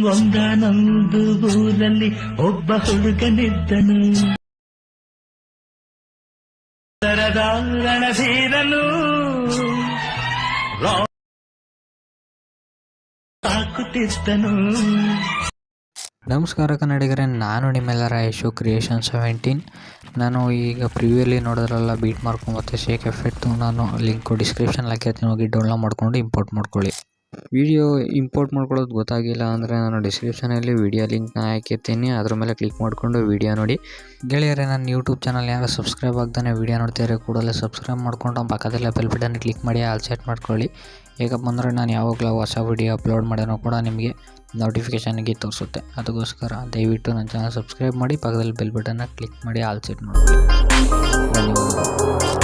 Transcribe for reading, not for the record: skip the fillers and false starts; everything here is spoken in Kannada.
ಒಂದಾನೊಂದು ಊರಲ್ಲಿ ಒಬ್ಬ ಹುಡುಗನಿದ್ದನು, ರಣಧೀರನು ಸಾಕುತ್ತಿದ್ದನು. ನಮಸ್ಕಾರ ಕನ್ನಡಿಗರೇ, ನಾನು ನಿಮ್ಮೆಲ್ಲರ ಯಶು ಕ್ರಿಯೇಷನ್ 17. ನಾನು ಈಗ ಪ್ರಿವ್ಯೂಲಿ ನೋಡೋದ್ರಲ್ಲ ಬೀಟ್ ಮಾರ್ಕ್ ಮತ್ತು ಶೇಕ್ ಎಫೆಕ್ಟು ನಾನು ಲಿಂಕು ಡಿಸ್ಕ್ರಿಪ್ಷನ್ ಹಾಕಿರ್ತೀನಿ, ಹೋಗಿ ಡೌನ್ಲೋಡ್ ಮಾಡ್ಕೊಂಡು ಇಂಪೋರ್ಟ್ ಮಾಡ್ಕೊಳ್ಳಿ. ವಿಡಿಯೋ ಇಂಪೋರ್ಟ್ ಮಾಡ್ಕೊಳ್ಳೋದು ಗೊತ್ತಾಗಿಲ್ಲ ಅಂದರೆ ನಾನು ಡಿಸ್ಕ್ರಿಪ್ಷನಲ್ಲಿ ವಿಡಿಯೋ ಲಿಂಕ್ನ ಹಾಕಿರ್ತೀನಿ, ಅದ್ರ ಮೇಲೆ ಕ್ಲಿಕ್ ಮಾಡಿಕೊಂಡು ವಿಡಿಯೋ ನೋಡಿ. ಗೆಳೆಯರೇ, ನನ್ನ ಯೂಟ್ಯೂಬ್ ಚಾನಲ್ ಯಾರು ಸಬ್ಸ್ಕ್ರೈಬ್ ಆಗ್ತಾನೆ ವಿಡಿಯೋ ನೋಡ್ತಿದ್ರೆ ಕೂಡಲೇ ಸಬ್ಸ್ಕ್ರೈಬ್ ಮಾಡ್ಕೊಂಡು ಪಕ್ಕದಲ್ಲೇ ಬೆಲ್ ಬಟನ್ ಕ್ಲಿಕ್ ಮಾಡಿ ಆಲ್ ಸೆಟ್ ಮಾಡ್ಕೊಳ್ಳಿ. ಹೇಗಪ್ಪ ಅಂದರೆ ನಾನು ಯಾವಾಗಲೂ ಹೊಸ ವಿಡಿಯೋ ಅಪ್ಲೋಡ್ ಮಾಡೋಣ ಕೂಡ ನಿಮಗೆ ನೋಟಿಫಿಕೇಷನ್ಗೆ ತೋರಿಸುತ್ತೆ. ಅದಕ್ಕೋಸ್ಕರ ದಯವಿಟ್ಟು ನನ್ನ ಚಾನಲ್ ಸಬ್ಸ್ಕ್ರೈಬ್ ಮಾಡಿ, ಪಕ್ಕದಲ್ಲಿ ಬೆಲ್ ಬಟನ್ನ ಕ್ಲಿಕ್ ಮಾಡಿ ಆಲ್ ಸೆಟ್ ಮಾಡ್ಕೊಳ್ಳಿ. ಧನ್ಯವಾದಗಳು.